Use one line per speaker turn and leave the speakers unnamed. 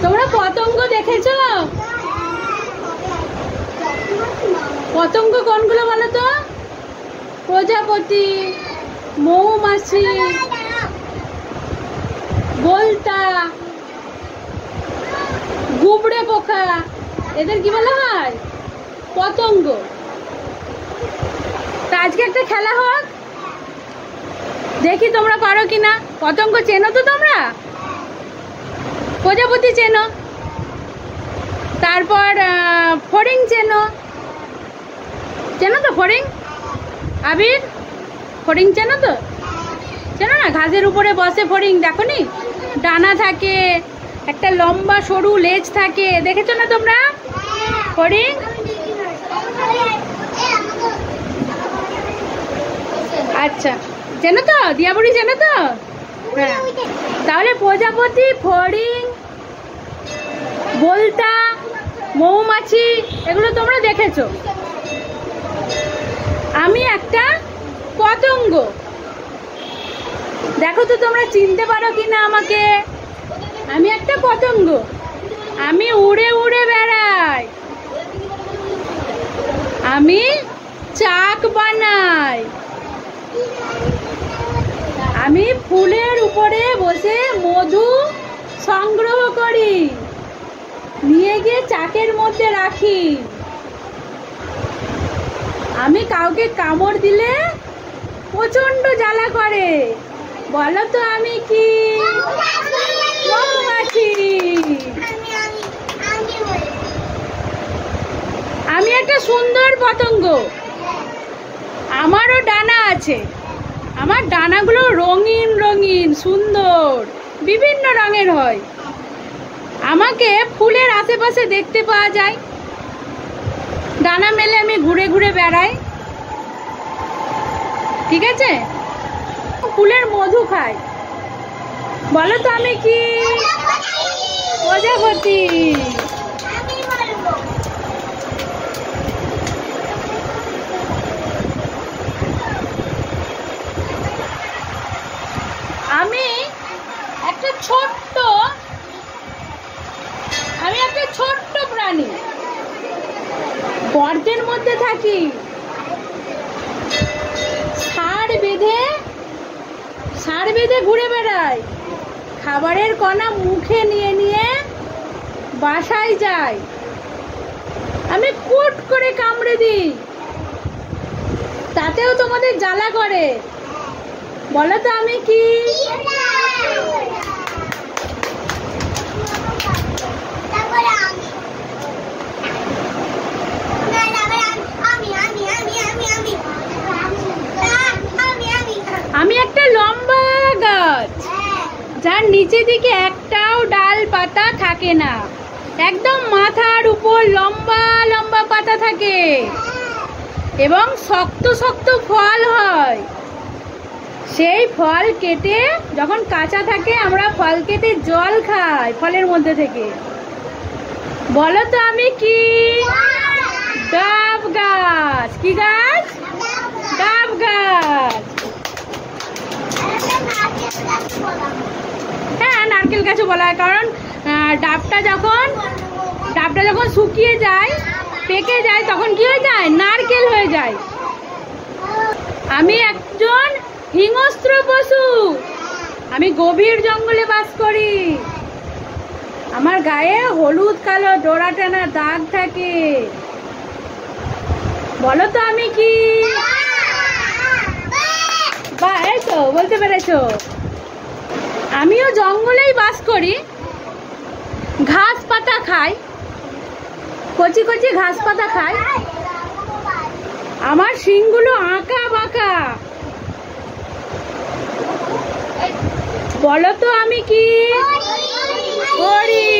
তোমরা পতঙ্গ দেখেছো? পতঙ্গ কোনগুলো বলো তো? প্রজাপতি, মৌমাছি, বোলতা, গুবড়ে পোকা, এদের কি বলা হয়? পতঙ্গ। তা আজকে একটা খেলা হোক, দেখি তোমরা পারো কিনা। পতঙ্গ চেনো তো তোমরা? প্রজাপতি চেনো, তারপর ফড়িং চেনো, চেনো তো ফড়িং? আবির, ফড়িং চেনো তো? চেনো না? ঘাসের উপরে বসে ফড়িং, দেখো নি? ডানা থাকে, একটা লম্বা সরু লেজ থাকে, দেখেছো না তোমরা ফড়িং? আচ্ছা, চেনো তো? দিয়াবুড়ি চেনো তো? হ্যাঁ, তাহলে প্রজাপতি, ফড়িং, বোলতা, মৌমাছি এগুলো তোমরা দেখেছো। আমি একটা পতঙ্গ, দেখো তো তোমরা চিনতে পারো কিনা আমাকে। আমি একটা পতঙ্গ, আমি উড়ে উড়ে বেড়াই, আমি চাক বানাই, আমি ফুলের উপরে বসে মধু সংগ্রহ করি, নিয়ে গিয়ে চাকের মধ্যে রাখি, আমি কাউকে কামড় দিলে প্রচন্ড জ্বালা করে। বলো তো আমি কি? মৌমাছি। আমি একটা সুন্দর পতঙ্গ, আমারও ডানা আছে, আমার ডানাগুলো রঙিন রঙিন সুন্দর, বিভিন্ন রঙের হয়। আমাকে ফুলের আশেপাশে দেখতে পাওয়া যায়, ডানা মেলে আমি ঘুরে ঘুরে বেড়াই, ঠিক আছে? ফুলের মধু খাই। বলো তো আমি কি? প্রজাপতি। আমি একটা ছোট্ট প্রাণী, গর্তের মধ্যে থাকি, ষাঁড় বেঁধে ঘুরে বেড়াই, খাবারের কণা মুখে নিয়ে নিয়ে বাসায় যাই, আমি কুট করে কামড়ে দিই, তাতেও তোমাদের জ্বালা করে। বলো তো আমি কি? আমি একটা লম্বা গাছ, যার নিচে দিকে একটাও ডাল পাতা থাকে না, একদম মাথার উপর লম্বা লম্বা পাতা থাকে এবং শক্ত শক্ত ফল হয়। সেই ফল কেটে, যখন কাঁচা থাকে আমরা ফল কেটে জল খাই ফলের মধ্যে থেকে। বলো তো আমি কি? ডাব গাছ। কি গাছ? ডাব গাছ। হ্যাঁ, নারকেল গাছও বলা হয়, কারণ ডাবটা যখন শুকিয়ে যায়, পেকে যায়, তখন কি হয়ে যায়? নারকেল হয়ে যায়। আমি একজন হিংস্র পশু, আমি গভীর জঙ্গলে বাস করি, আমার গায়ে হলুদ কালো ডোরা টানা দাগ থাকে। বলো তো আমি কি? বা এই তো বলতে পেরেছো। আমিও জঙ্গলেই বাস করি, ঘাস পাতা খাই, কচি কচি ঘাস পাতা খাই, আমার শিংগুলো আঁকা বাঁকা। বলো তো আমি কি? হরিণ।